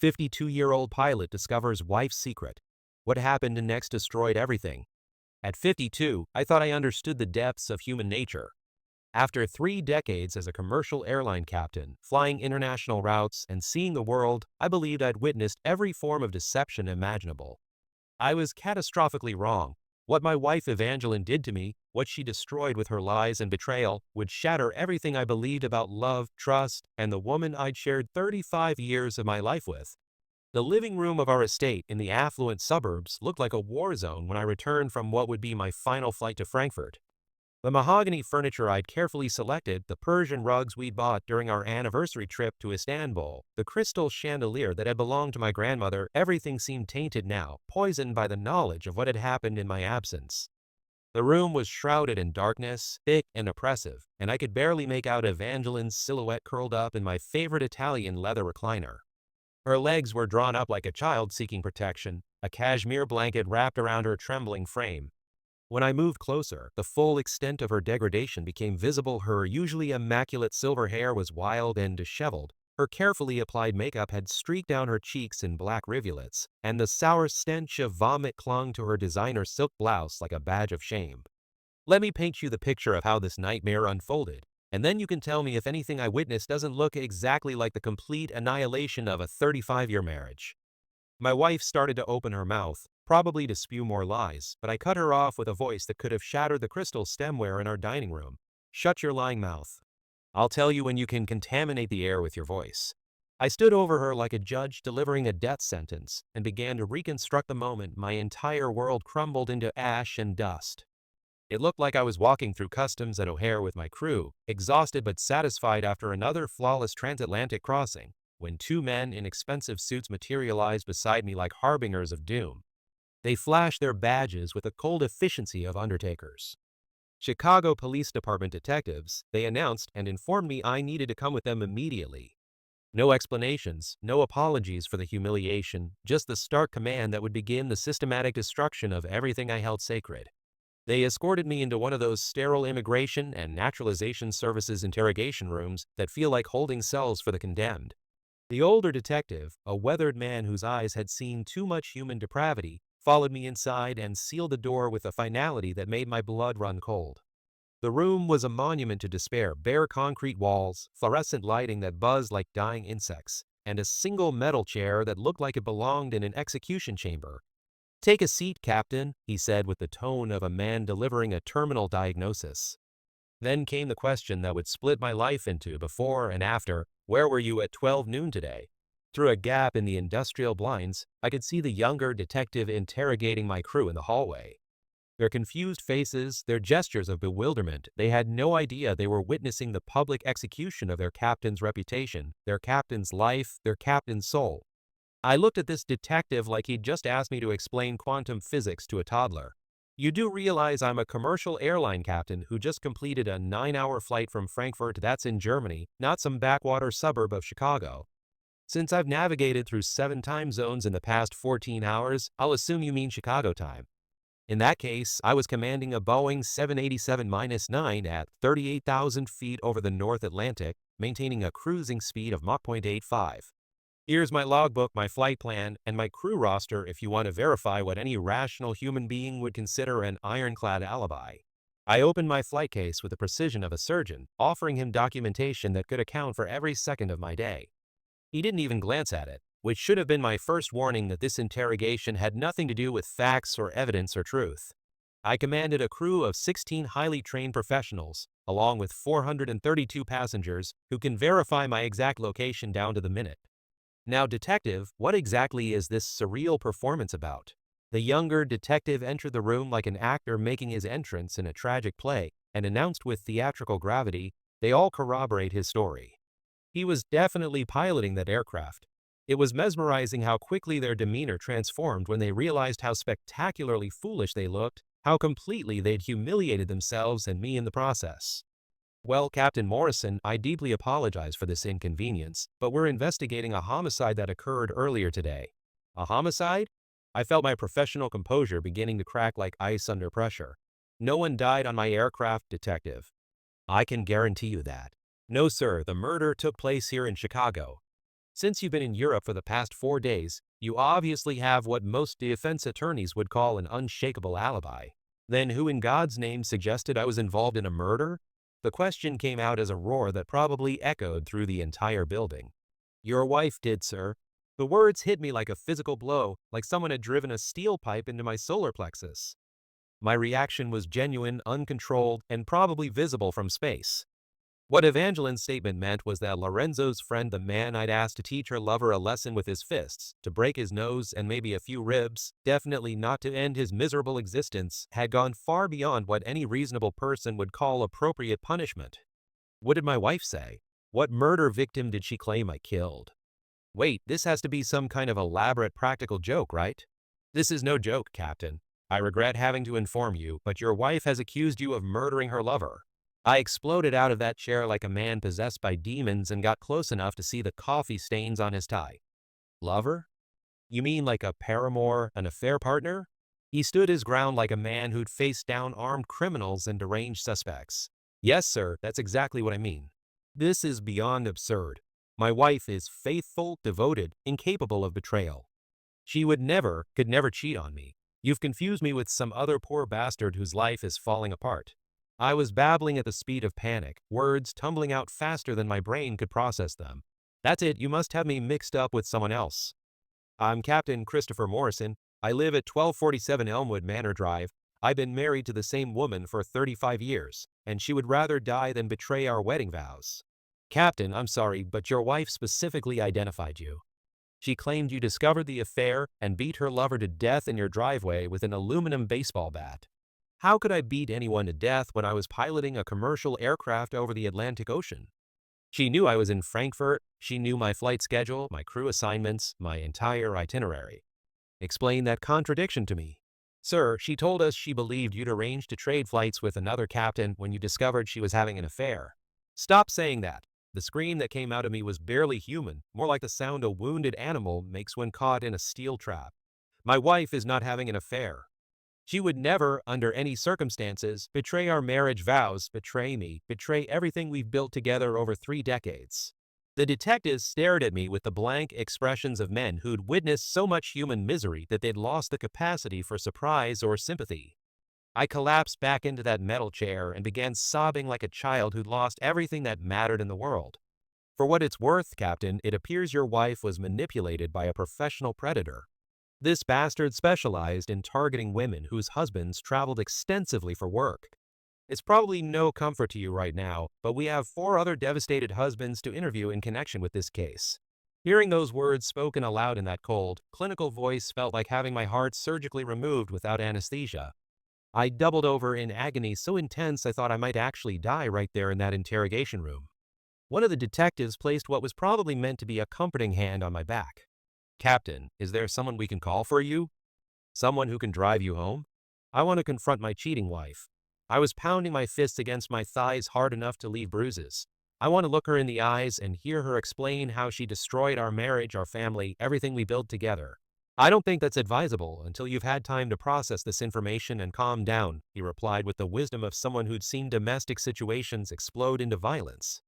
52-year-old pilot discovers wife's secret. What happened next destroyed everything. At 52, I thought I understood the depths of human nature. After 3 decades as a commercial airline captain, flying international routes, and seeing the world, I believed I'd witnessed every form of deception imaginable. I was catastrophically wrong. What my wife Evangeline did to me, what she destroyed with her lies and betrayal, would shatter everything I believed about love, trust, and the woman I'd shared 35 years of my life with. The living room of our estate in the affluent suburbs looked like a war zone when I returned from what would be my final flight to Frankfurt. The mahogany furniture I'd carefully selected, the Persian rugs we'd bought during our anniversary trip to Istanbul, the crystal chandelier that had belonged to my grandmother, everything seemed tainted now, poisoned by the knowledge of what had happened in my absence. The room was shrouded in darkness, thick and oppressive, and I could barely make out Evangeline's silhouette curled up in my favorite Italian leather recliner. Her legs were drawn up like a child seeking protection, a cashmere blanket wrapped around her trembling frame. When I moved closer, the full extent of her degradation became visible. Her usually immaculate silver hair was wild and disheveled. Her carefully applied makeup had streaked down her cheeks in black rivulets, and the sour stench of vomit clung to her designer silk blouse like a badge of shame. Let me paint you the picture of how this nightmare unfolded, and then you can tell me if anything I witnessed doesn't look exactly like the complete annihilation of a 35-year marriage. My wife started to open her mouth, probably to spew more lies, but I cut her off with a voice that could have shattered the crystal stemware in our dining room. Shut your lying mouth. I'll tell you when you can contaminate the air with your voice. I stood over her like a judge delivering a death sentence and began to reconstruct the moment my entire world crumbled into ash and dust. It looked like I was walking through customs at O'Hare with my crew, exhausted but satisfied after another flawless transatlantic crossing, when 2 men in expensive suits materialized beside me like harbingers of doom. They flashed their badges with the cold efficiency of undertakers. Chicago Police Department detectives, they announced, and informed me I needed to come with them immediately. No explanations, no apologies for the humiliation, just the stark command that would begin the systematic destruction of everything I held sacred. They escorted me into one of those sterile immigration and naturalization services interrogation rooms that feel like holding cells for the condemned. The older detective, a weathered man whose eyes had seen too much human depravity, followed me inside and sealed the door with a finality that made my blood run cold. The room was a monument to despair, bare concrete walls, fluorescent lighting that buzzed like dying insects, and a single metal chair that looked like it belonged in an execution chamber. "Take a seat, Captain," he said with the tone of a man delivering a terminal diagnosis. Then came the question that would split my life into before and after. Where were you at 12 noon today? Through a gap in the industrial blinds, I could see the younger detective interrogating my crew in the hallway. Their confused faces, their gestures of bewilderment, they had no idea they were witnessing the public execution of their captain's reputation, their captain's life, their captain's soul. I looked at this detective like he'd just asked me to explain quantum physics to a toddler. "You do realize I'm a commercial airline captain who just completed a 9-hour flight from Frankfurt, that's in Germany, not some backwater suburb of Chicago. Since I've navigated through 7 time zones in the past 14 hours, I'll assume you mean Chicago time. In that case, I was commanding a Boeing 787-9 at 38,000 feet over the North Atlantic, maintaining a cruising speed of Mach 0.85. Here's my logbook, my flight plan, and my crew roster if you want to verify what any rational human being would consider an ironclad alibi." I opened my flight case with the precision of a surgeon, offering him documentation that could account for every second of my day. He didn't even glance at it, which should have been my first warning that this interrogation had nothing to do with facts or evidence or truth. I commanded a crew of 16 highly trained professionals, along with 432 passengers, who can verify my exact location down to the minute. Now, detective, what exactly is this surreal performance about? The younger detective entered the room like an actor making his entrance in a tragic play, and announced with theatrical gravity, "They all corroborate his story." He was definitely piloting that aircraft. It was mesmerizing how quickly their demeanor transformed when they realized how spectacularly foolish they looked, how completely they'd humiliated themselves and me in the process. "Well, Captain Morrison, I deeply apologize for this inconvenience, but we're investigating a homicide that occurred earlier today." "A homicide?" I felt my professional composure beginning to crack like ice under pressure. "No one died on my aircraft, detective. I can guarantee you that." "No, sir, the murder took place here in Chicago." Since you've been in Europe for the past 4 days, you obviously have what most defense attorneys would call an unshakable alibi. Then who in God's name suggested I was involved in a murder? The question came out as a roar that probably echoed through the entire building. Your wife did, sir. The words hit me like a physical blow, like someone had driven a steel pipe into my solar plexus. My reaction was genuine, uncontrolled, and probably visible from space. What Evangeline's statement meant was that Lorenzo's friend, the man I'd asked to teach her lover a lesson with his fists, to break his nose and maybe a few ribs, definitely not to end his miserable existence, had gone far beyond what any reasonable person would call appropriate punishment. What did my wife say? What murder victim did she claim I killed? Wait, this has to be some kind of elaborate practical joke, right? This is no joke, Captain. I regret having to inform you, but your wife has accused you of murdering her lover. I exploded out of that chair like a man possessed by demons and got close enough to see the coffee stains on his tie. Lover? You mean like a paramour, an affair partner? He stood his ground like a man who'd faced down armed criminals and deranged suspects. Yes, sir, that's exactly what I mean. This is beyond absurd. My wife is faithful, devoted, incapable of betrayal. She could never cheat on me. You've confused me with some other poor bastard whose life is falling apart. I was babbling at the speed of panic, words tumbling out faster than my brain could process them. That's it, you must have me mixed up with someone else. I'm Captain Christopher Morrison. I live at 1247 Elmwood Manor Drive. I've been married to the same woman for 35 years, and she would rather die than betray our wedding vows. Captain, I'm sorry, but your wife specifically identified you. She claimed you discovered the affair and beat her lover to death in your driveway with an aluminum baseball bat. How could I beat anyone to death when I was piloting a commercial aircraft over the Atlantic Ocean? She knew I was in Frankfurt. She knew my flight schedule, my crew assignments, my entire itinerary. Explain that contradiction to me. Sir, she told us she believed you'd arranged to trade flights with another captain when you discovered she was having an affair. Stop saying that. The scream that came out of me was barely human, more like the sound a wounded animal makes when caught in a steel trap. My wife is not having an affair. She would never, under any circumstances, betray our marriage vows, betray me, betray everything we've built together over 3 decades. The detectives stared at me with the blank expressions of men who'd witnessed so much human misery that they'd lost the capacity for surprise or sympathy. I collapsed back into that metal chair and began sobbing like a child who'd lost everything that mattered in the world. For what it's worth, Captain, it appears your wife was manipulated by a professional predator. This bastard specialized in targeting women whose husbands traveled extensively for work. It's probably no comfort to you right now, but we have 4 other devastated husbands to interview in connection with this case. Hearing those words spoken aloud in that cold, clinical voice felt like having my heart surgically removed without anesthesia. I doubled over in agony so intense I thought I might actually die right there in that interrogation room. One of the detectives placed what was probably meant to be a comforting hand on my back. Captain, is there someone we can call for you? Someone who can drive you home? I want to confront my cheating wife. I was pounding my fists against my thighs hard enough to leave bruises. I want to look her in the eyes and hear her explain how she destroyed our marriage, our family, everything we built together. I don't think that's advisable until you've had time to process this information and calm down, he replied with the wisdom of someone who'd seen domestic situations explode into violence.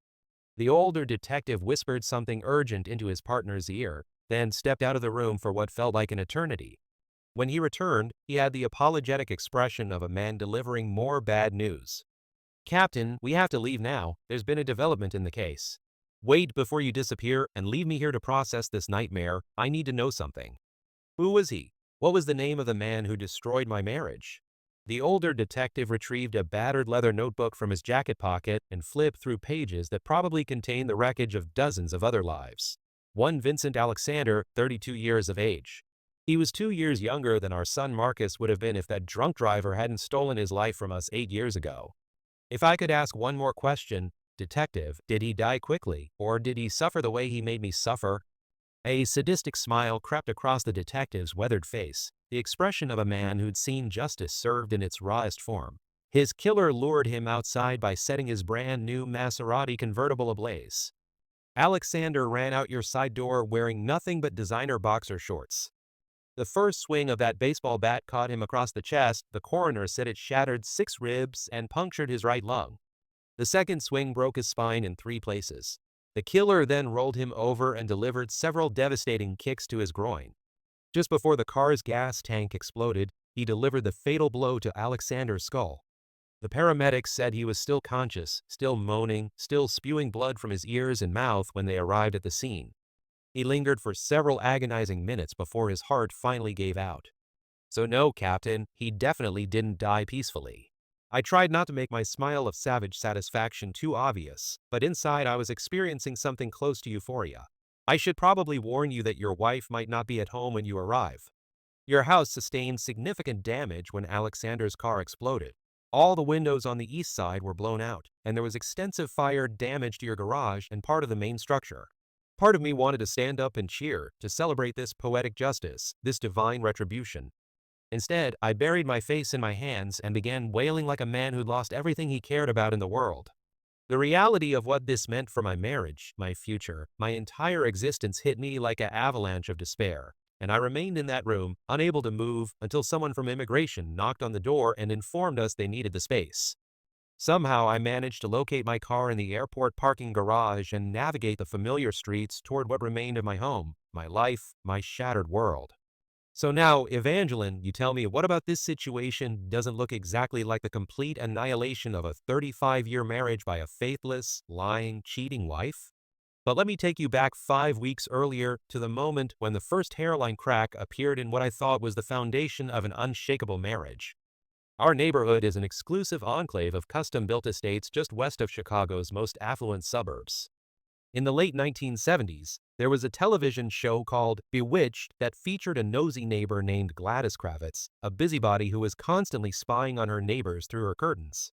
The older detective whispered something urgent into his partner's ear, then stepped out of the room for what felt like an eternity. When he returned, he had the apologetic expression of a man delivering more bad news. Captain, we have to leave now. There's been a development in the case. Wait before you disappear and leave me here to process this nightmare. I need to know something. Who was he? What was the name of the man who destroyed my marriage? The older detective retrieved a battered leather notebook from his jacket pocket and flipped through pages that probably contained the wreckage of dozens of other lives. One Vincent Alexander, 32 years of age. He was 2 years younger than our son Marcus would have been if that drunk driver hadn't stolen his life from us 8 years ago. If I could ask one more question, Detective, did he die quickly, or did he suffer the way he made me suffer? A sadistic smile crept across the detective's weathered face, the expression of a man who'd seen justice served in its rawest form. His killer lured him outside by setting his brand new Maserati convertible ablaze. Alexander ran out your side door wearing nothing but designer boxer shorts. The first swing of that baseball bat caught him across the chest. The coroner said it shattered 6 ribs and punctured his right lung. The second swing broke his spine in 3 places. The killer then rolled him over and delivered several devastating kicks to his groin. Just before the car's gas tank exploded, he delivered the fatal blow to Alexander's skull. The paramedics said he was still conscious, still moaning, still spewing blood from his ears and mouth when they arrived at the scene. He lingered for several agonizing minutes before his heart finally gave out. So no, Captain, he definitely didn't die peacefully. I tried not to make my smile of savage satisfaction too obvious, but inside I was experiencing something close to euphoria. I should probably warn you that your wife might not be at home when you arrive. Your house sustained significant damage when Alexander's car exploded. All the windows on the east side were blown out, and there was extensive fire damage to your garage and part of the main structure. Part of me wanted to stand up and cheer, to celebrate this poetic justice, this divine retribution. Instead, I buried my face in my hands and began wailing like a man who'd lost everything he cared about in the world. The reality of what this meant for my marriage, my future, my entire existence hit me like an avalanche of despair, and I remained in that room, unable to move, until someone from immigration knocked on the door and informed us they needed the space. Somehow I managed to locate my car in the airport parking garage and navigate the familiar streets toward what remained of my home, my life, my shattered world. So now, Evangeline, you tell me, what about this situation doesn't look exactly like the complete annihilation of a 35-year marriage by a faithless, lying, cheating wife? But let me take you back 5 weeks earlier to the moment when the first hairline crack appeared in what I thought was the foundation of an unshakable marriage. Our neighborhood is an exclusive enclave of custom-built estates just west of Chicago's most affluent suburbs. In the late 1970s, there was a television show called Bewitched that featured a nosy neighbor named Gladys Kravitz, a busybody who was constantly spying on her neighbors through her curtains.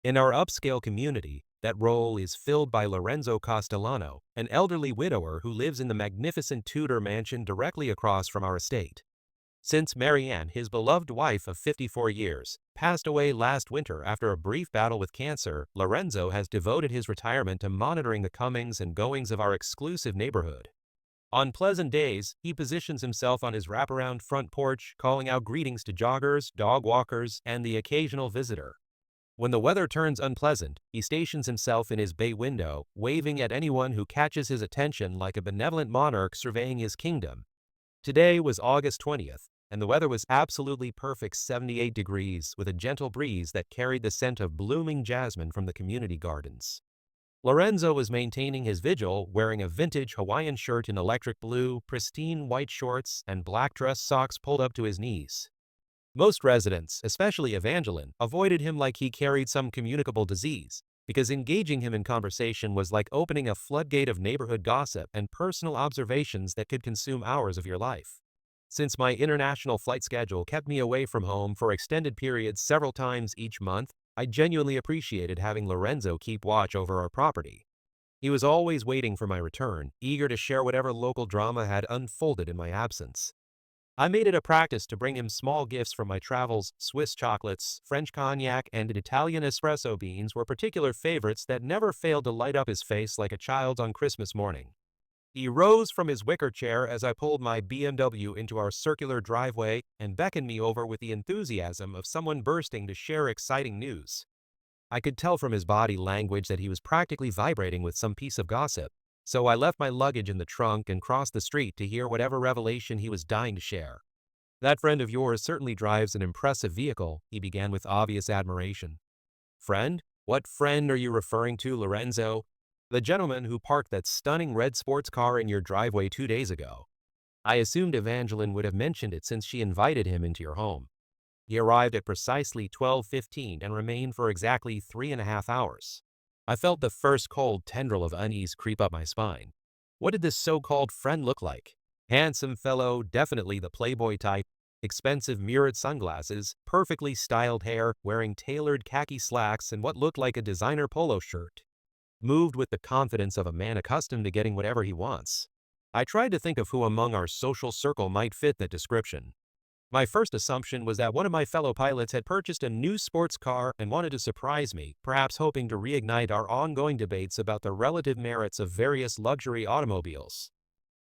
In our upscale community, that role is filled by Lorenzo Castellano, an elderly widower who lives in the magnificent Tudor mansion directly across from our estate. Since Marianne, his beloved wife of 54 years, passed away last winter after a brief battle with cancer, Lorenzo has devoted his retirement to monitoring the comings and goings of our exclusive neighborhood. On pleasant days, he positions himself on his wraparound front porch, calling out greetings to joggers, dog walkers, and the occasional visitor. When the weather turns unpleasant, he stations himself in his bay window, waving at anyone who catches his attention like a benevolent monarch surveying his kingdom. Today was August 20th, and the weather was absolutely perfect 78 degrees with a gentle breeze that carried the scent of blooming jasmine from the community gardens. Lorenzo was maintaining his vigil wearing a vintage Hawaiian shirt in electric blue, pristine white shorts, and black dress socks pulled up to his knees. Most residents, especially Evangeline, avoided him like he carried some communicable disease, because engaging him in conversation was like opening a floodgate of neighborhood gossip and personal observations that could consume hours of your life. Since my international flight schedule kept me away from home for extended periods several times each month, I genuinely appreciated having Lorenzo keep watch over our property. He was always waiting for my return, eager to share whatever local drama had unfolded in my absence. I made it a practice to bring him small gifts from my travels. Swiss chocolates, French cognac, and Italian espresso beans were particular favorites that never failed to light up his face like a child's on Christmas morning. He rose from his wicker chair as I pulled my BMW into our circular driveway and beckoned me over with the enthusiasm of someone bursting to share exciting news. I could tell from his body language that he was practically vibrating with some piece of gossip, so I left my luggage in the trunk and crossed the street to hear whatever revelation he was dying to share. "That friend of yours certainly drives an impressive vehicle," he began with obvious admiration. "Friend? What friend are you referring to, Lorenzo?" "The gentleman who parked that stunning red sports car in your driveway 2 days ago." I assumed Evangeline would have mentioned it since she invited him into your home. He arrived at precisely 12:15 and remained for exactly 3.5 hours. I felt the first cold tendril of unease creep up my spine. What did this so-called friend look like? Handsome fellow, definitely the playboy type, expensive mirrored sunglasses, perfectly styled hair, wearing tailored khaki slacks and what looked like a designer polo shirt. Moved with the confidence of a man accustomed to getting whatever he wants. I tried to think of who among our social circle might fit that description. My first assumption was that one of my fellow pilots had purchased a new sports car and wanted to surprise me, perhaps hoping to reignite our ongoing debates about the relative merits of various luxury automobiles.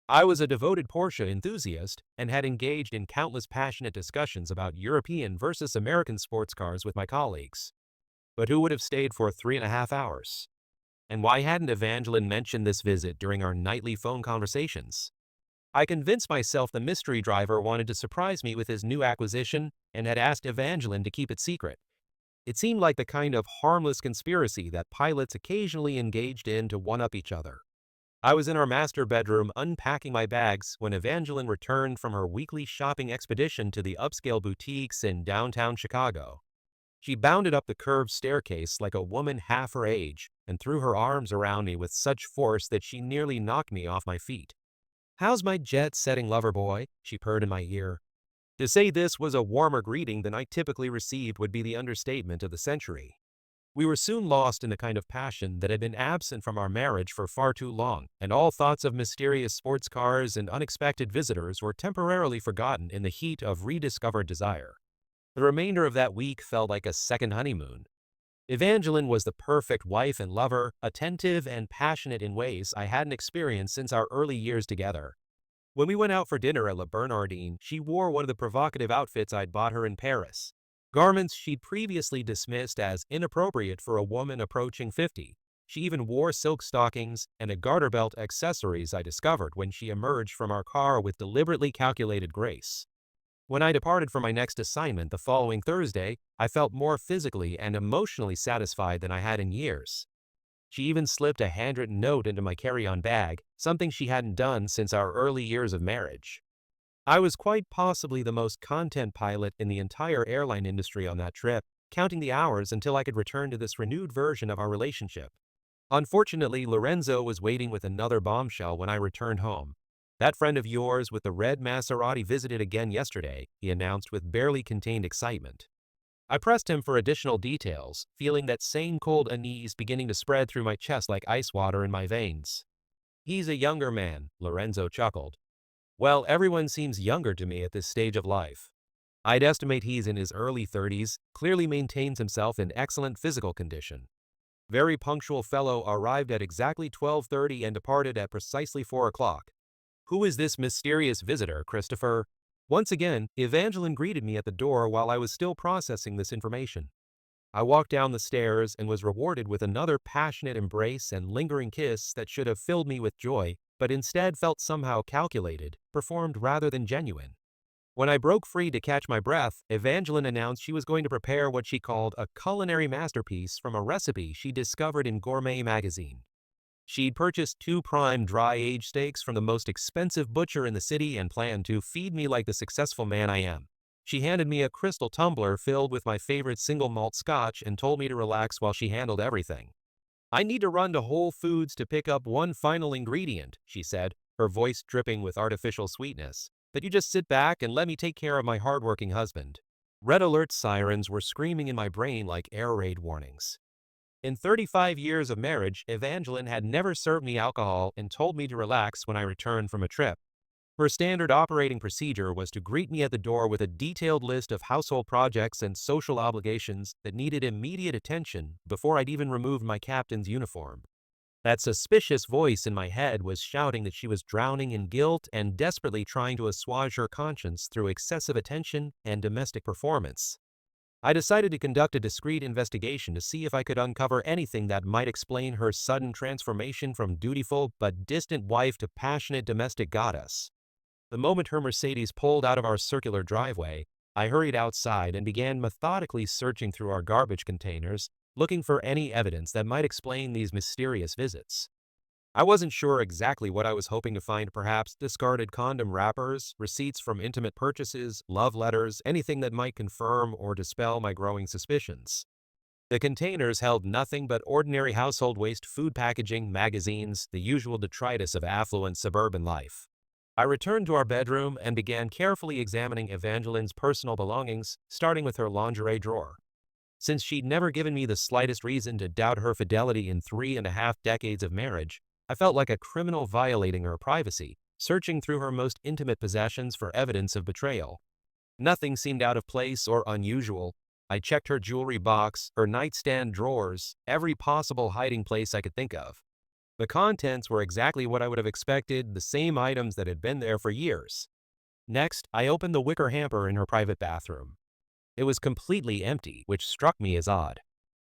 I was a devoted Porsche enthusiast and had engaged in countless passionate discussions about European versus American sports cars with my colleagues. But who would have stayed for 3.5 hours? And why hadn't Evangeline mentioned this visit during our nightly phone conversations? I convinced myself the mystery driver wanted to surprise me with his new acquisition and had asked Evangeline to keep it secret. It seemed like the kind of harmless conspiracy that pilots occasionally engaged in to one-up each other. I was in our master bedroom unpacking my bags when Evangeline returned from her weekly shopping expedition to the upscale boutiques in downtown Chicago. She bounded up the curved staircase like a woman half her age and threw her arms around me with such force that she nearly knocked me off my feet. "How's my jet-setting lover boy?" she purred in my ear. To say this was a warmer greeting than I typically received would be the understatement of the century. We were soon lost in the kind of passion that had been absent from our marriage for far too long, and all thoughts of mysterious sports cars and unexpected visitors were temporarily forgotten in the heat of rediscovered desire. The remainder of that week felt like a second honeymoon. Evangeline was the perfect wife and lover, attentive and passionate in ways I hadn't experienced since our early years together. When we went out for dinner at La Bernardine, she wore one of the provocative outfits I'd bought her in Paris. Garments she'd previously dismissed as inappropriate for a woman approaching 50. She even wore silk stockings and a garter belt, accessories I discovered when she emerged from our car with deliberately calculated grace. When I departed for my next assignment the following Thursday, I felt more physically and emotionally satisfied than I had in years. She even slipped a handwritten note into my carry-on bag, something she hadn't done since our early years of marriage. I was quite possibly the most content pilot in the entire airline industry on that trip, counting the hours until I could return to this renewed version of our relationship. Unfortunately, Lorenzo was waiting with another bombshell when I returned home. "That friend of yours with the red Maserati visited again yesterday," he announced with barely contained excitement. I pressed him for additional details, feeling that same cold unease beginning to spread through my chest like ice water in my veins. "He's a younger man," Lorenzo chuckled. "Well, everyone seems younger to me at this stage of life. I'd estimate he's in his early 30s, clearly maintains himself in excellent physical condition. Very punctual fellow, arrived at exactly 12:30 and departed at precisely 4 o'clock. Who is this mysterious visitor, Christopher?" Once again, Evangeline greeted me at the door while I was still processing this information. I walked down the stairs and was rewarded with another passionate embrace and lingering kiss that should have filled me with joy, but instead felt somehow calculated, performed rather than genuine. When I broke free to catch my breath, Evangeline announced she was going to prepare what she called a culinary masterpiece from a recipe she discovered in Gourmet magazine. She'd purchased 2 prime dry-aged steaks from the most expensive butcher in the city and planned to feed me like the successful man I am. She handed me a crystal tumbler filled with my favorite single malt scotch and told me to relax while she handled everything. "I need to run to Whole Foods to pick up one final ingredient," she said, her voice dripping with artificial sweetness. "But you just sit back and let me take care of my hardworking husband." Red alert sirens were screaming in my brain like air raid warnings. In 35 years of marriage, Evangeline had never served me alcohol and told me to relax when I returned from a trip. Her standard operating procedure was to greet me at the door with a detailed list of household projects and social obligations that needed immediate attention before I'd even removed my captain's uniform. That suspicious voice in my head was shouting that she was drowning in guilt and desperately trying to assuage her conscience through excessive attention and domestic performance. I decided to conduct a discreet investigation to see if I could uncover anything that might explain her sudden transformation from dutiful but distant wife to passionate domestic goddess. The moment her Mercedes pulled out of our circular driveway, I hurried outside and began methodically searching through our garbage containers, looking for any evidence that might explain these mysterious visits. I wasn't sure exactly what I was hoping to find, perhaps discarded condom wrappers, receipts from intimate purchases, love letters, anything that might confirm or dispel my growing suspicions. The containers held nothing but ordinary household waste, food packaging, magazines, the usual detritus of affluent suburban life. I returned to our bedroom and began carefully examining Evangeline's personal belongings, starting with her lingerie drawer. Since she'd never given me the slightest reason to doubt her fidelity in 3.5 decades of marriage, I felt like a criminal violating her privacy, searching through her most intimate possessions for evidence of betrayal. Nothing seemed out of place or unusual. I checked her jewelry box, her nightstand drawers, every possible hiding place I could think of. The contents were exactly what I would have expected, the same items that had been there for years. Next, I opened the wicker hamper in her private bathroom. It was completely empty, which struck me as odd.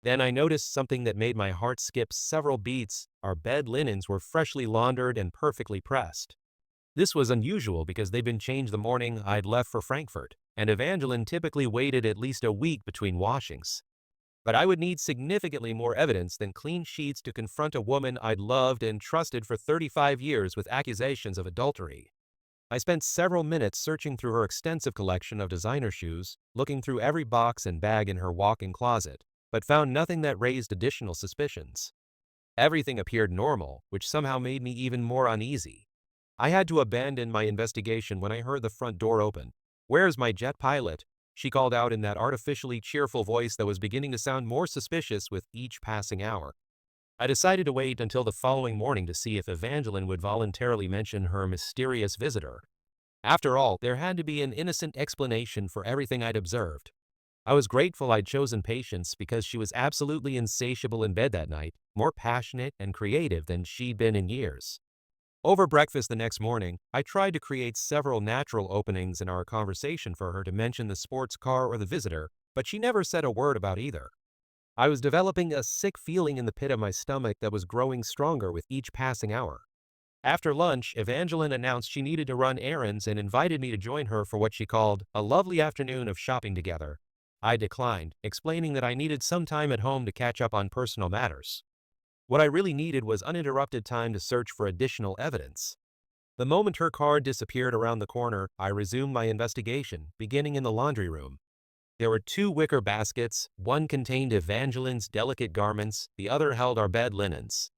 Then I noticed something that made my heart skip several beats. Our bed linens were freshly laundered and perfectly pressed. This was unusual because they'd been changed the morning I'd left for Frankfurt, and Evangeline typically waited at least a week between washings. But I would need significantly more evidence than clean sheets to confront a woman I'd loved and trusted for 35 years with accusations of adultery. I spent several minutes searching through her extensive collection of designer shoes, looking through every box and bag in her walk-in closet, but found nothing that raised additional suspicions. Everything appeared normal, which somehow made me even more uneasy. I had to abandon my investigation when I heard the front door open. "Where's my jet pilot?" she called out in that artificially cheerful voice that was beginning to sound more suspicious with each passing hour. I decided to wait until the following morning to see if Evangeline would voluntarily mention her mysterious visitor. After all, there had to be an innocent explanation for everything I'd observed. I was grateful I'd chosen patience because she was absolutely insatiable in bed that night, more passionate and creative than she'd been in years. Over breakfast the next morning, I tried to create several natural openings in our conversation for her to mention the sports car or the visitor, but she never said a word about either. I was developing a sick feeling in the pit of my stomach that was growing stronger with each passing hour. After lunch, Evangeline announced she needed to run errands and invited me to join her for what she called a lovely afternoon of shopping together. I declined, explaining that I needed some time at home to catch up on personal matters. What I really needed was uninterrupted time to search for additional evidence. The moment her car disappeared around the corner, I resumed my investigation, beginning in the laundry room. There were two wicker baskets, one contained Evangeline's delicate garments, the other held our bed linens.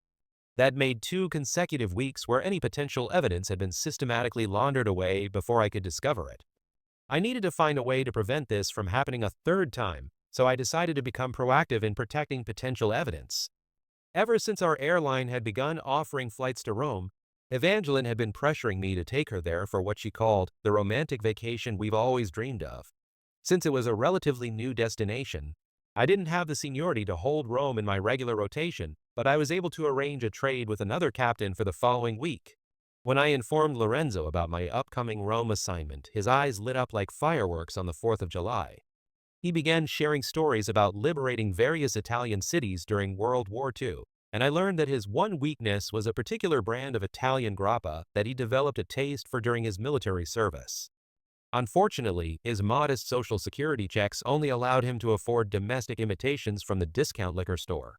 That made 2 consecutive weeks where any potential evidence had been systematically laundered away before I could discover it. I needed to find a way to prevent this from happening a third time, so I decided to become proactive in protecting potential evidence. Ever since our airline had begun offering flights to Rome, Evangeline had been pressuring me to take her there for what she called the romantic vacation we've always dreamed of. Since it was a relatively new destination, I didn't have the seniority to hold Rome in my regular rotation, but I was able to arrange a trade with another captain for the following week. When I informed Lorenzo about my upcoming Rome assignment, his eyes lit up like fireworks on the 4th of July. He began sharing stories about liberating various Italian cities during World War II, and I learned that his one weakness was a particular brand of Italian grappa that he developed a taste for during his military service. Unfortunately, his modest social security checks only allowed him to afford domestic imitations from the discount liquor store.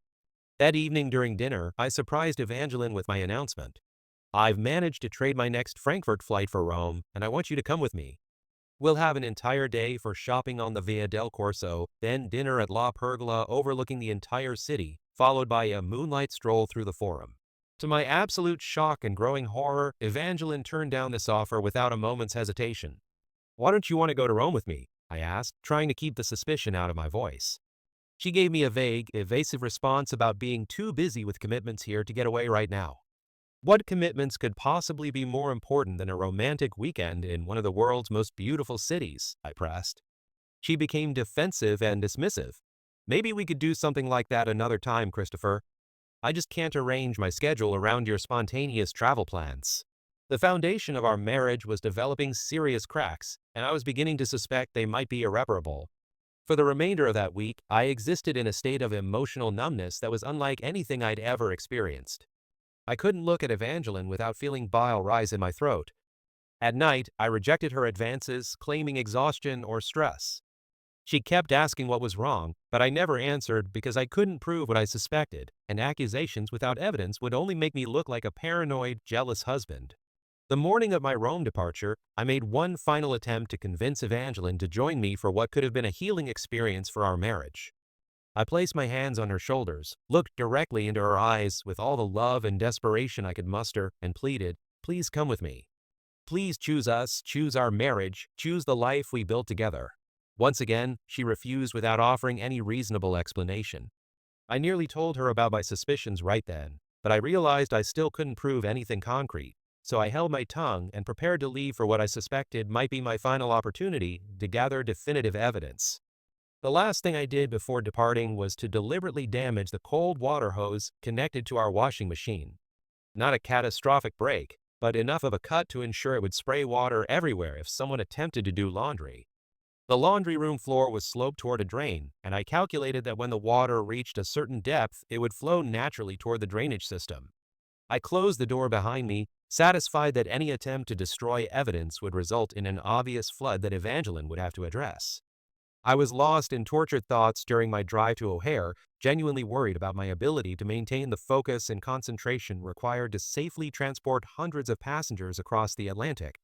That evening during dinner, I surprised Evangeline with my announcement. "I've managed to trade my next Frankfurt flight for Rome, and I want you to come with me. We'll have an entire day for shopping on the Via del Corso, then dinner at La Pergola overlooking the entire city, followed by a moonlight stroll through the Forum." To my absolute shock and growing horror, Evangeline turned down this offer without a moment's hesitation. "Why don't you want to go to Rome with me?" I asked, trying to keep the suspicion out of my voice. She gave me a vague, evasive response about being too busy with commitments here to get away right now. What commitments could possibly be more important than a romantic weekend in one of the world's most beautiful cities? I pressed. She became defensive and dismissive. "Maybe we could do something like that another time, Christopher. I just can't arrange my schedule around your spontaneous travel plans." The foundation of our marriage was developing serious cracks, and I was beginning to suspect they might be irreparable. For the remainder of that week, I existed in a state of emotional numbness that was unlike anything I'd ever experienced. I couldn't look at Evangeline without feeling bile rise in my throat. At night, I rejected her advances, claiming exhaustion or stress. She kept asking what was wrong, but I never answered because I couldn't prove what I suspected, and accusations without evidence would only make me look like a paranoid, jealous husband. The morning of my Rome departure, I made one final attempt to convince Evangeline to join me for what could have been a healing experience for our marriage. I placed my hands on her shoulders, looked directly into her eyes with all the love and desperation I could muster, and pleaded, "Please come with me. Please choose us, choose our marriage, choose the life we built together." Once again, she refused without offering any reasonable explanation. I nearly told her about my suspicions right then, but I realized I still couldn't prove anything concrete, so I held my tongue and prepared to leave for what I suspected might be my final opportunity to gather definitive evidence. The last thing I did before departing was to deliberately damage the cold water hose connected to our washing machine. Not a catastrophic break, but enough of a cut to ensure it would spray water everywhere if someone attempted to do laundry. The laundry room floor was sloped toward a drain, and I calculated that when the water reached a certain depth, it would flow naturally toward the drainage system. I closed the door behind me, satisfied that any attempt to destroy evidence would result in an obvious flood that Evangeline would have to address. I was lost in tortured thoughts during my drive to O'Hare, genuinely worried about my ability to maintain the focus and concentration required to safely transport hundreds of passengers across the Atlantic.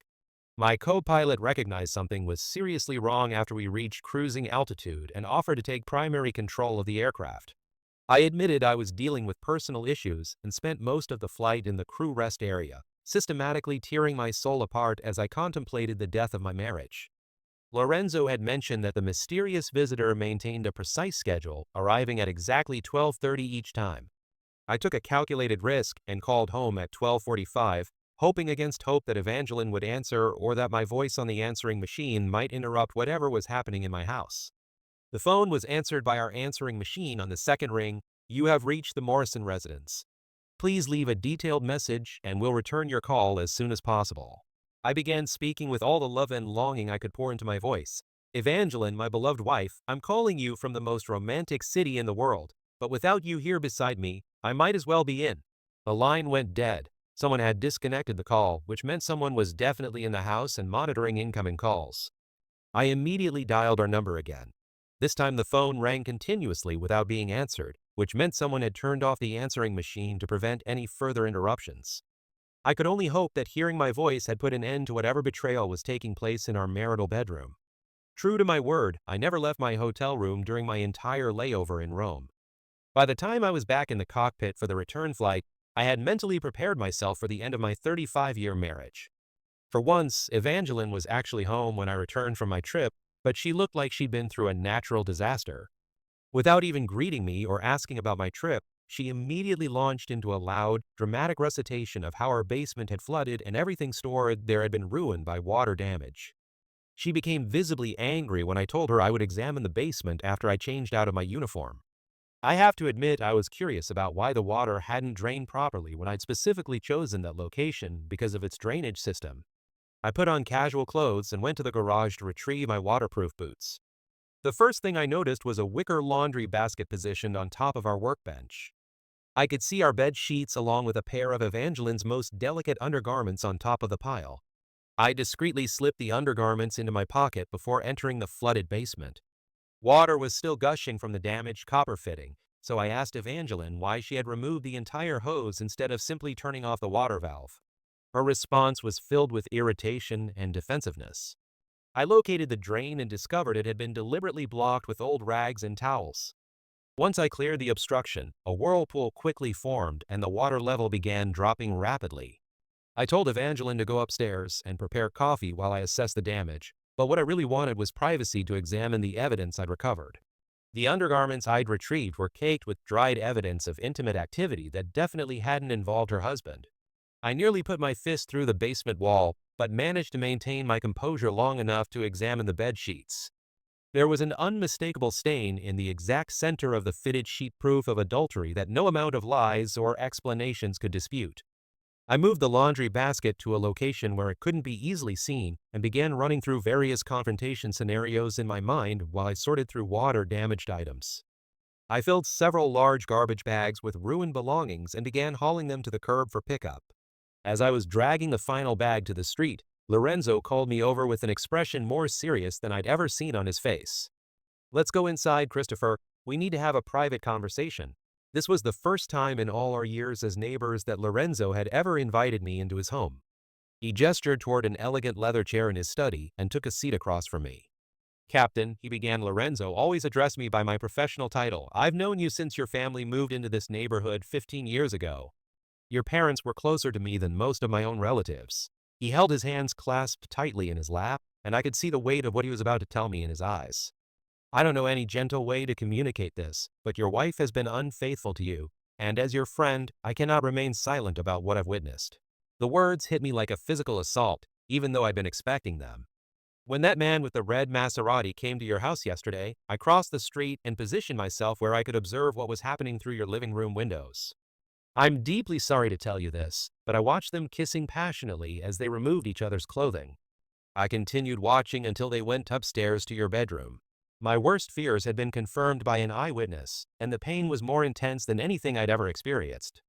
My co-pilot recognized something was seriously wrong after we reached cruising altitude and offered to take primary control of the aircraft. I admitted I was dealing with personal issues and spent most of the flight in the crew rest area, systematically tearing my soul apart as I contemplated the death of my marriage. Lorenzo had mentioned that the mysterious visitor maintained a precise schedule, arriving at exactly 12:30 each time. I took a calculated risk and called home at 12:45, hoping against hope that Evangeline would answer or that my voice on the answering machine might interrupt whatever was happening in my house. The phone was answered by our answering machine on the second ring. "You have reached the Morrison residence. Please leave a detailed message and we'll return your call as soon as possible." I began speaking with all the love and longing I could pour into my voice. "Evangeline, my beloved wife, I'm calling you from the most romantic city in the world, but without you here beside me, I might as well be in." The line went dead. Someone had disconnected the call, which meant someone was definitely in the house and monitoring incoming calls. I immediately dialed our number again. This time the phone rang continuously without being answered, which meant someone had turned off the answering machine to prevent any further interruptions. I could only hope that hearing my voice had put an end to whatever betrayal was taking place in our marital bedroom. True to my word, I never left my hotel room during my entire layover in Rome. By the time I was back in the cockpit for the return flight, I had mentally prepared myself for the end of my 35-year marriage. For once, Evangeline was actually home when I returned from my trip, but she looked like she'd been through a natural disaster. Without even greeting me or asking about my trip, she immediately launched into a loud, dramatic recitation of how our basement had flooded and everything stored there had been ruined by water damage. She became visibly angry when I told her I would examine the basement after I changed out of my uniform. I have to admit I was curious about why the water hadn't drained properly when I'd specifically chosen that location because of its drainage system. I put on casual clothes and went to the garage to retrieve my waterproof boots. The first thing I noticed was a wicker laundry basket positioned on top of our workbench. I could see our bed sheets along with a pair of Evangeline's most delicate undergarments on top of the pile. I discreetly slipped the undergarments into my pocket before entering the flooded basement. Water was still gushing from the damaged copper fitting, so I asked Evangeline why she had removed the entire hose instead of simply turning off the water valve. Her response was filled with irritation and defensiveness. I located the drain and discovered it had been deliberately blocked with old rags and towels. Once I cleared the obstruction, a whirlpool quickly formed and the water level began dropping rapidly. I told Evangeline to go upstairs and prepare coffee while I assessed the damage, but what I really wanted was privacy to examine the evidence I'd recovered. The undergarments I'd retrieved were caked with dried evidence of intimate activity that definitely hadn't involved her husband. I nearly put my fist through the basement wall, but managed to maintain my composure long enough to examine the bed sheets. There was an unmistakable stain in the exact center of the fitted sheet proof of adultery that no amount of lies or explanations could dispute. I moved the laundry basket to a location where it couldn't be easily seen and began running through various confrontation scenarios in my mind while I sorted through water-damaged items. I filled several large garbage bags with ruined belongings and began hauling them to the curb for pickup. As I was dragging the final bag to the street, Lorenzo called me over with an expression more serious than I'd ever seen on his face. "Let's go inside, Christopher. We need to have a private conversation." This was the first time in all our years as neighbors that Lorenzo had ever invited me into his home. He gestured toward an elegant leather chair in his study and took a seat across from me. "Captain," he began. "Lorenzo always addressed me by my professional title. I've known you since your family moved into this neighborhood 15 years ago. Your parents were closer to me than most of my own relatives." He held his hands clasped tightly in his lap, and I could see the weight of what he was about to tell me in his eyes. "I don't know any gentle way to communicate this, but your wife has been unfaithful to you, and as your friend, I cannot remain silent about what I've witnessed." The words hit me like a physical assault, even though I'd been expecting them. "When that man with the red Maserati came to your house yesterday, I crossed the street and positioned myself where I could observe what was happening through your living room windows. I'm deeply sorry to tell you this, but I watched them kissing passionately as they removed each other's clothing. I continued watching until they went upstairs to your bedroom. My worst fears had been confirmed by an eyewitness, and the pain was more intense than anything I'd ever experienced.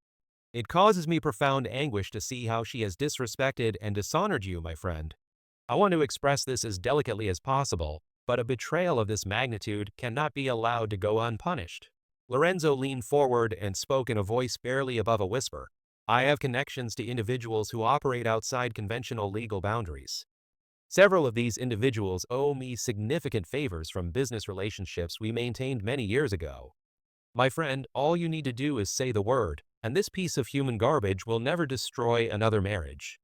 It causes me profound anguish to see how she has disrespected and dishonored you, my friend. I want to express this as delicately as possible, but a betrayal of this magnitude cannot be allowed to go unpunished. Lorenzo leaned forward and spoke in a voice barely above a whisper. I have connections to individuals who operate outside conventional legal boundaries. Several of these individuals owe me significant favors from business relationships we maintained many years ago. My friend, all you need to do is say the word, and this piece of human garbage will never destroy another marriage.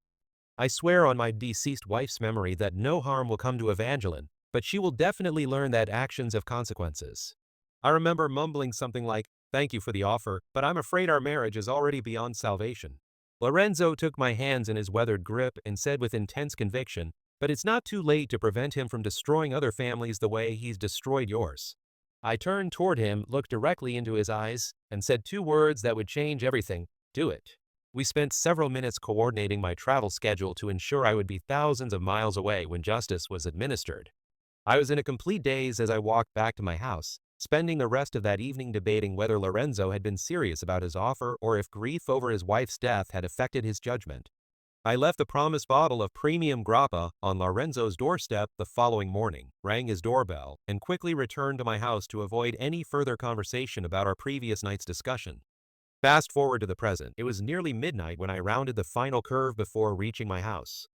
I swear on my deceased wife's memory that no harm will come to Evangeline, but she will definitely learn that actions have consequences. I remember mumbling something like, thank you for the offer, but I'm afraid our marriage is already beyond salvation. Lorenzo took my hands in his weathered grip and said with intense conviction, but it's not too late to prevent him from destroying other families the way he's destroyed yours. I turned toward him, looked directly into his eyes, and said two words that would change everything. Do it. We spent several minutes coordinating my travel schedule to ensure I would be thousands of miles away when justice was administered. I was in a complete daze as I walked back to my house, spending the rest of that evening debating whether Lorenzo had been serious about his offer or if grief over his wife's death had affected his judgment. I left the promised bottle of premium grappa on Lorenzo's doorstep the following morning, rang his doorbell, and quickly returned to my house to avoid any further conversation about our previous night's discussion. Fast forward to the present. It was nearly midnight when I rounded the final curve before reaching my house.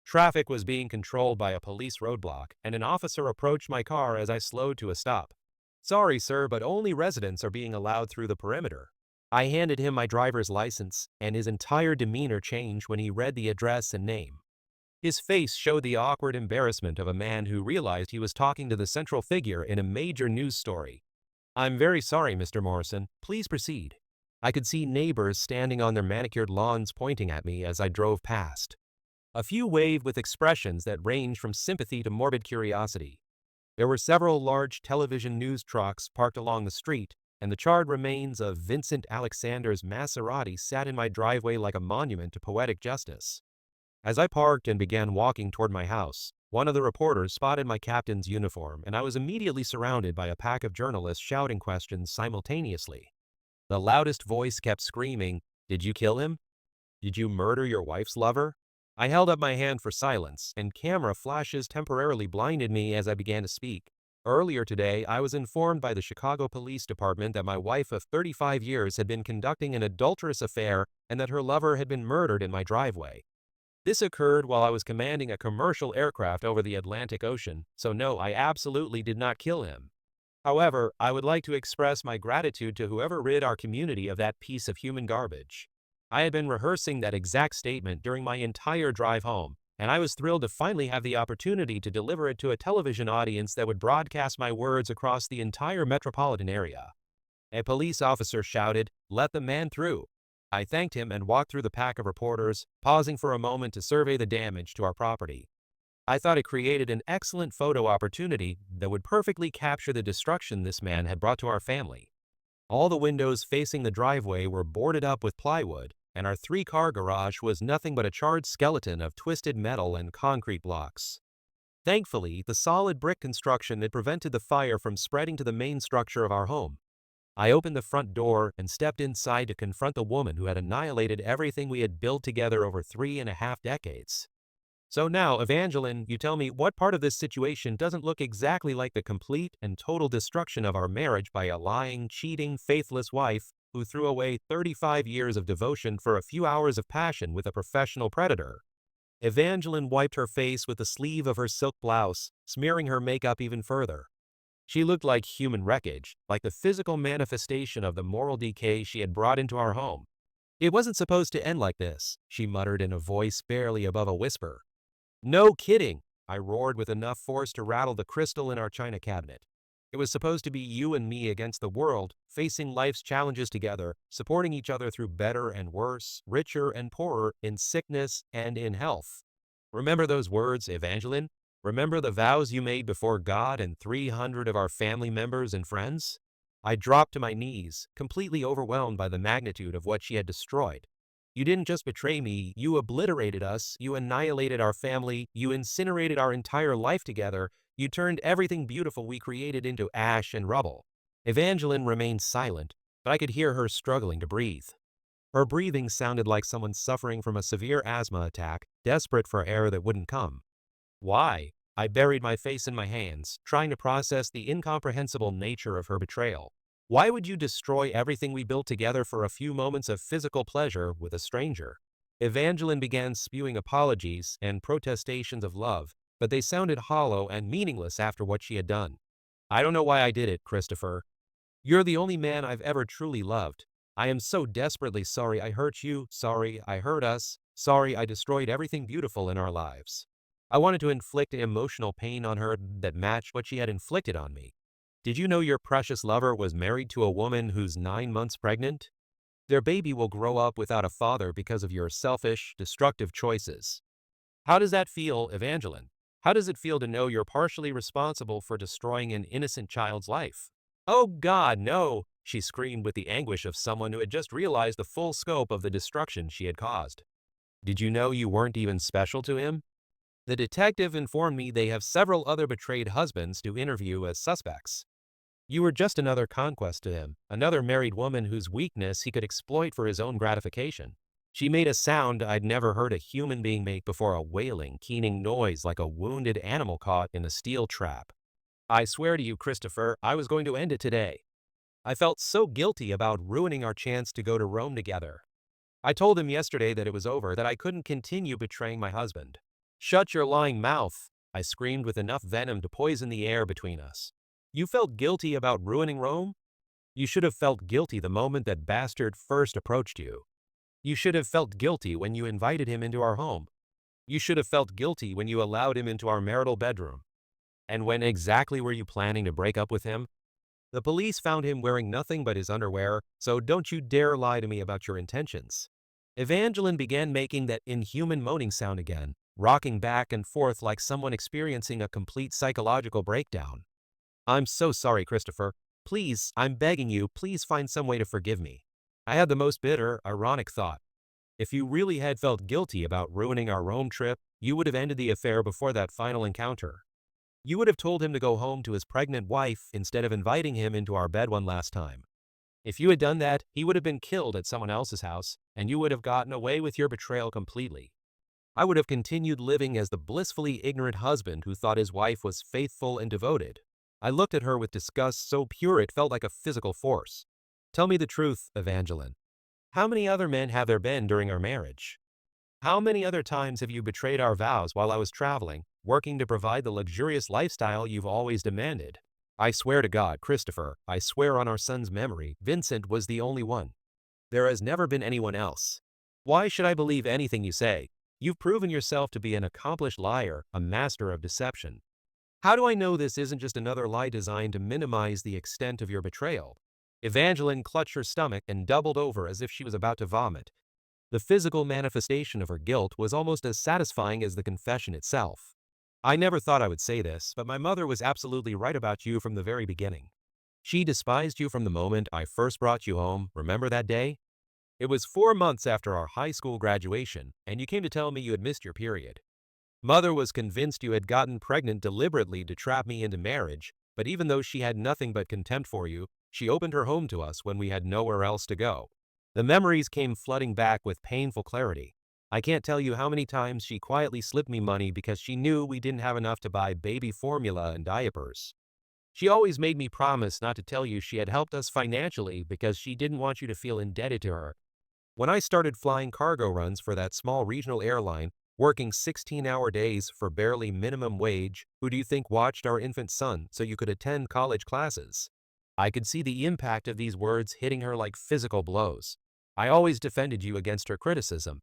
Traffic was being controlled by a police roadblock, and an officer approached my car as I slowed to a stop. Sorry, sir, but only residents are being allowed through the perimeter. I handed him my driver's license, and his entire demeanor changed when he read the address and name. His face showed the awkward embarrassment of a man who realized he was talking to the central figure in a major news story. I'm very sorry, Mr. Morrison. Please proceed. I could see neighbors standing on their manicured lawns pointing at me as I drove past. A few waved with expressions that ranged from sympathy to morbid curiosity. There were several large television news trucks parked along the street, and the charred remains of Vincent Alexander's Maserati sat in my driveway like a monument to poetic justice. As I parked and began walking toward my house, one of the reporters spotted my captain's uniform, and I was immediately surrounded by a pack of journalists shouting questions simultaneously. The loudest voice kept screaming, "Did you kill him? Did you murder your wife's lover?" I held up my hand for silence, and camera flashes temporarily blinded me as I began to speak. Earlier today, I was informed by the Chicago Police Department that my wife of 35 years had been conducting an adulterous affair and that her lover had been murdered in my driveway. This occurred while I was commanding a commercial aircraft over the Atlantic Ocean, so no, I absolutely did not kill him. However, I would like to express my gratitude to whoever rid our community of that piece of human garbage. I had been rehearsing that exact statement during my entire drive home, and I was thrilled to finally have the opportunity to deliver it to a television audience that would broadcast my words across the entire metropolitan area. A police officer shouted, "Let the man through." I thanked him and walked through the pack of reporters, pausing for a moment to survey the damage to our property. I thought it created an excellent photo opportunity that would perfectly capture the destruction this man had brought to our family. All the windows facing the driveway were boarded up with plywood, and our three-car garage was nothing but a charred skeleton of twisted metal and concrete blocks. Thankfully, the solid brick construction had prevented the fire from spreading to the main structure of our home. I opened the front door and stepped inside to confront the woman who had annihilated everything we had built together over 3.5 decades. So now, Evangeline, you tell me what part of this situation doesn't look exactly like the complete and total destruction of our marriage by a lying, cheating, faithless wife who threw away 35 years of devotion for a few hours of passion with a professional predator. Evangeline wiped her face with the sleeve of her silk blouse, smearing her makeup even further. She looked like human wreckage, like the physical manifestation of the moral decay she had brought into our home. It wasn't supposed to end like this, she muttered in a voice barely above a whisper. No kidding, I roared with enough force to rattle the crystal in our china cabinet. It was supposed to be you and me against the world, facing life's challenges together, supporting each other through better and worse, richer and poorer, in sickness and in health. Remember those words, Evangeline? Remember the vows you made before God and 300 of our family members and friends? I dropped to my knees, completely overwhelmed by the magnitude of what she had destroyed. You didn't just betray me, you obliterated us, you annihilated our family, you incinerated our entire life together, you turned everything beautiful we created into ash and rubble." Evangeline remained silent, but I could hear her struggling to breathe. Her breathing sounded like someone suffering from a severe asthma attack, desperate for air that wouldn't come. Why? I buried my face in my hands, trying to process the incomprehensible nature of her betrayal. Why would you destroy everything we built together for a few moments of physical pleasure with a stranger? Evangeline began spewing apologies and protestations of love, but they sounded hollow and meaningless after what she had done. "I don't know why I did it, Christopher. You're the only man I've ever truly loved. I am so desperately sorry I hurt you, sorry I hurt us, sorry I destroyed everything beautiful in our lives. I wanted to inflict emotional pain on her that matched what she had inflicted on me. Did you know your precious lover was married to a woman who's 9 months pregnant? Their baby will grow up without a father because of your selfish, destructive choices. How does that feel, Evangeline? How does it feel to know you're partially responsible for destroying an innocent child's life?" "Oh God, no!" she screamed with the anguish of someone who had just realized the full scope of the destruction she had caused. "Did you know you weren't even special to him? The detective informed me they have several other betrayed husbands to interview as suspects. You were just another conquest to him, another married woman whose weakness he could exploit for his own gratification." She made a sound I'd never heard a human being make before, a wailing, keening noise like a wounded animal caught in a steel trap. "I swear to you, Christopher, I was going to end it today. I felt so guilty about ruining our chance to go to Rome together. I told him yesterday that it was over, that I couldn't continue betraying my husband." "Shut your lying mouth," I screamed with enough venom to poison the air between us. "You felt guilty about ruining Rome? You should have felt guilty the moment that bastard first approached you. You should have felt guilty when you invited him into our home. You should have felt guilty when you allowed him into our marital bedroom. And when exactly were you planning to break up with him? The police found him wearing nothing but his underwear, so don't you dare lie to me about your intentions." Evangeline began making that inhuman moaning sound again, rocking back and forth like someone experiencing a complete psychological breakdown. "I'm so sorry, Christopher. Please, I'm begging you, please find some way to forgive me. I had the most bitter, ironic thought. If you really had felt guilty about ruining our Rome trip, you would have ended the affair before that final encounter. You would have told him to go home to his pregnant wife instead of inviting him into our bed one last time. If you had done that, he would have been killed at someone else's house, and you would have gotten away with your betrayal completely. I would have continued living as the blissfully ignorant husband who thought his wife was faithful and devoted." I looked at her with disgust so pure it felt like a physical force. "Tell me the truth, Evangeline. How many other men have there been during our marriage? How many other times have you betrayed our vows while I was traveling, working to provide the luxurious lifestyle you've always demanded? I swear to God, Christopher, I swear on our son's memory, Vincent was the only one. There has never been anyone else. Why should I believe anything you say? You've proven yourself to be an accomplished liar, a master of deception. How do I know this isn't just another lie designed to minimize the extent of your betrayal?" Evangeline clutched her stomach and doubled over as if she was about to vomit. The physical manifestation of her guilt was almost as satisfying as the confession itself. "I never thought I would say this, but my mother was absolutely right about you from the very beginning. She despised you from the moment I first brought you home. Remember that day? It was 4 months after our high school graduation, and you came to tell me you had missed your period. Mother was convinced you had gotten pregnant deliberately to trap me into marriage, but even though she had nothing but contempt for you, she opened her home to us when we had nowhere else to go." The memories came flooding back with painful clarity. I can't tell you how many times she quietly slipped me money because she knew we didn't have enough to buy baby formula and diapers. She always made me promise not to tell you she had helped us financially because she didn't want you to feel indebted to her. When I started flying cargo runs for that small regional airline, working 16-hour days for barely minimum wage, who do you think watched our infant son so you could attend college classes? I could see the impact of these words hitting her like physical blows. I always defended you against her criticism.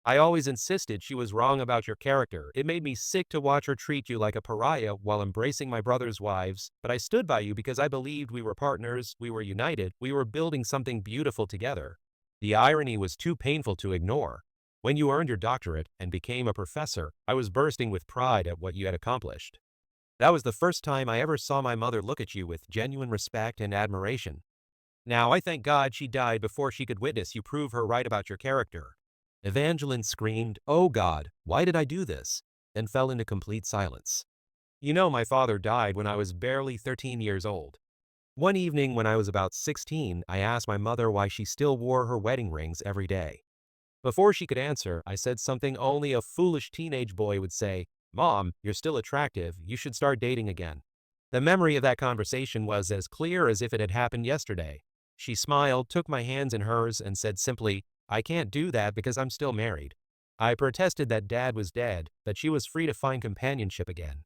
I always insisted she was wrong about your character. It made me sick to watch her treat you like a pariah while embracing my brother's wives, but I stood by you because I believed we were partners, we were united, we were building something beautiful together. The irony was too painful to ignore. When you earned your doctorate and became a professor, I was bursting with pride at what you had accomplished. That was the first time I ever saw my mother look at you with genuine respect and admiration. Now I thank God she died before she could witness you prove her right about your character. Evangeline screamed, "Oh God, why did I do this?" and fell into complete silence. You know, my father died when I was barely 13 years old. One evening when I was about 16, I asked my mother why she still wore her wedding rings every day. Before she could answer, I said something only a foolish teenage boy would say: "Mom, you're still attractive, you should start dating again." The memory of that conversation was as clear as if it had happened yesterday. She smiled, took my hands in hers, and said simply, "I can't do that because I'm still married." I protested that Dad was dead, that she was free to find companionship again.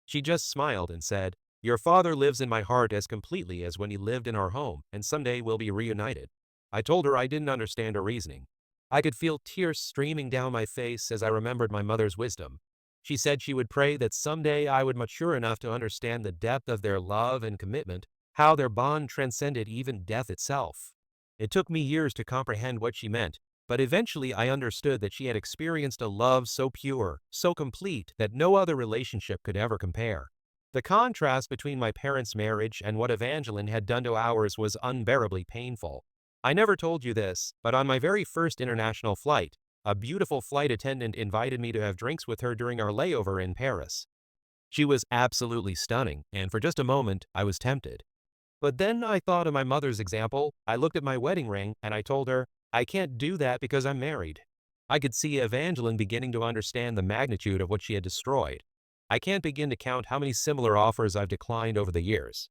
She just smiled and said, "Your father lives in my heart as completely as when he lived in our home, and someday we'll be reunited." I told her I didn't understand her reasoning. I could feel tears streaming down my face as I remembered my mother's wisdom. She said she would pray that someday I would mature enough to understand the depth of their love and commitment, how their bond transcended even death itself. It took me years to comprehend what she meant, but eventually I understood that she had experienced a love so pure, so complete, that no other relationship could ever compare. The contrast between my parents' marriage and what Evangeline had done to ours was unbearably painful. I never told you this, but on my very first international flight, a beautiful flight attendant invited me to have drinks with her during our layover in Paris. She was absolutely stunning, and for just a moment, I was tempted. But then I thought of my mother's example. I looked at my wedding ring, and I told her, "I can't do that because I'm married." I could see Evangeline beginning to understand the magnitude of what she had destroyed. I can't begin to count how many similar offers I've declined over the years.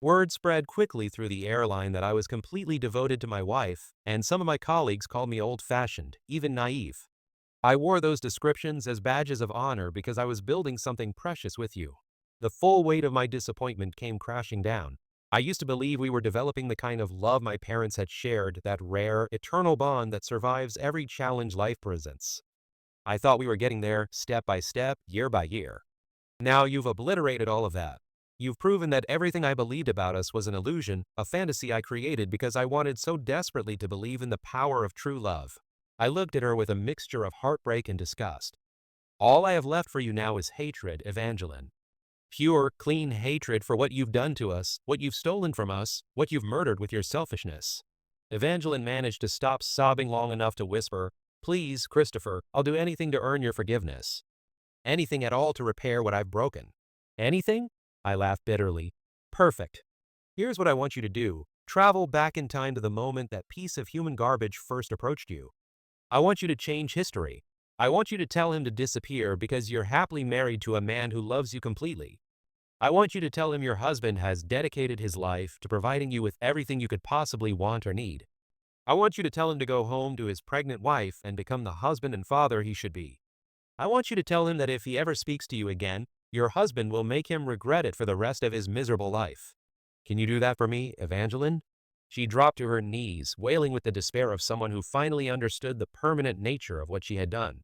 Word spread quickly through the airline that I was completely devoted to my wife, and some of my colleagues called me old-fashioned, even naive. I wore those descriptions as badges of honor because I was building something precious with you. The full weight of my disappointment came crashing down. I used to believe we were developing the kind of love my parents had shared, that rare, eternal bond that survives every challenge life presents. I thought we were getting there, step by step, year by year. Now you've obliterated all of that. You've proven that everything I believed about us was an illusion, a fantasy I created because I wanted so desperately to believe in the power of true love. I looked at her with a mixture of heartbreak and disgust. All I have left for you now is hatred, Evangeline. Pure, clean hatred for what you've done to us, what you've stolen from us, what you've murdered with your selfishness. Evangeline managed to stop sobbing long enough to whisper, "Please, Christopher, I'll do anything to earn your forgiveness. Anything at all to repair what I've broken." "Anything?" I laughed bitterly. "Perfect. Here's what I want you to do. Travel back in time to the moment that piece of human garbage first approached you. I want you to change history. I want you to tell him to disappear because you're happily married to a man who loves you completely. I want you to tell him your husband has dedicated his life to providing you with everything you could possibly want or need. I want you to tell him to go home to his pregnant wife and become the husband and father he should be. I want you to tell him that if he ever speaks to you again, your husband will make him regret it for the rest of his miserable life. Can you do that for me, Evangeline?" She dropped to her knees, wailing with the despair of someone who finally understood the permanent nature of what she had done.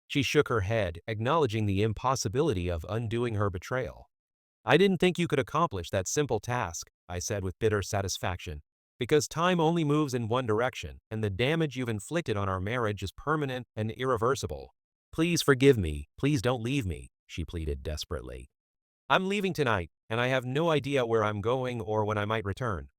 She shook her head, acknowledging the impossibility of undoing her betrayal. "I didn't think you could accomplish that simple task," I said with bitter satisfaction, "because time only moves in one direction, and the damage you've inflicted on our marriage is permanent and irreversible. Please forgive me, please don't leave me," she pleaded desperately. "I'm leaving tonight, and I have no idea where I'm going or when I might return.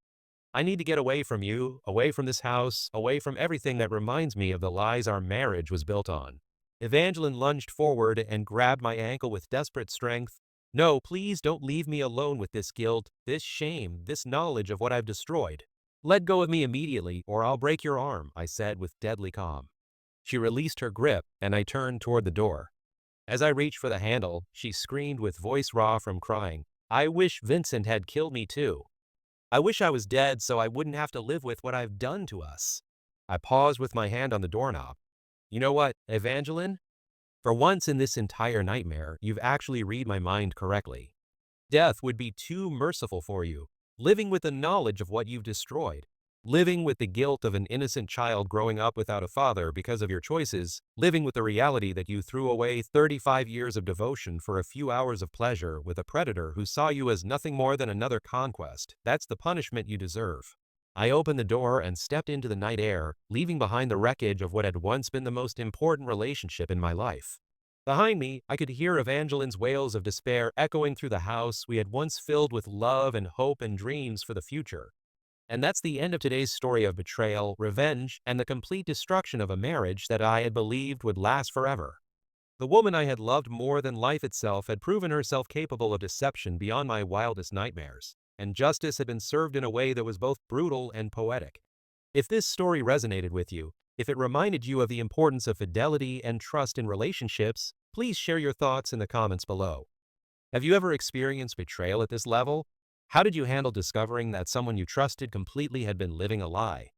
I need to get away from you, away from this house, away from everything that reminds me of the lies our marriage was built on." Evangeline lunged forward and grabbed my ankle with desperate strength. "No, please don't leave me alone with this guilt, this shame, this knowledge of what I've destroyed. Let go of me immediately, or I'll break your arm," I said with deadly calm. She released her grip, and I turned toward the door. As I reached for the handle, she screamed with voice raw from crying, "I wish Vincent had killed me too. I wish I was dead so I wouldn't have to live with what I've done to us." I paused with my hand on the doorknob. "You know what, Evangeline? For once in this entire nightmare, you've actually read my mind correctly. Death would be too merciful for you, living with the knowledge of what you've destroyed. Living with the guilt of an innocent child growing up without a father because of your choices, living with the reality that you threw away 35 years of devotion for a few hours of pleasure with a predator who saw you as nothing more than another conquest. That's the punishment you deserve." I opened the door and stepped into the night air, leaving behind the wreckage of what had once been the most important relationship in my life. Behind me, I could hear Evangeline's wails of despair echoing through the house we had once filled with love and hope and dreams for the future. And that's the end of today's story of betrayal, revenge, and the complete destruction of a marriage that I had believed would last forever. The woman I had loved more than life itself had proven herself capable of deception beyond my wildest nightmares, and justice had been served in a way that was both brutal and poetic. If this story resonated with you, if it reminded you of the importance of fidelity and trust in relationships, please share your thoughts in the comments below. Have you ever experienced betrayal at this level? How did you handle discovering that someone you trusted completely had been living a lie?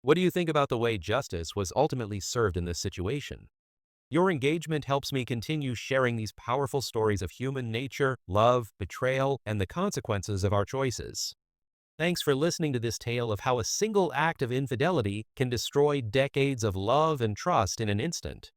What do you think about the way justice was ultimately served in this situation? Your engagement helps me continue sharing these powerful stories of human nature, love, betrayal, and the consequences of our choices. Thanks for listening to this tale of how a single act of infidelity can destroy decades of love and trust in an instant.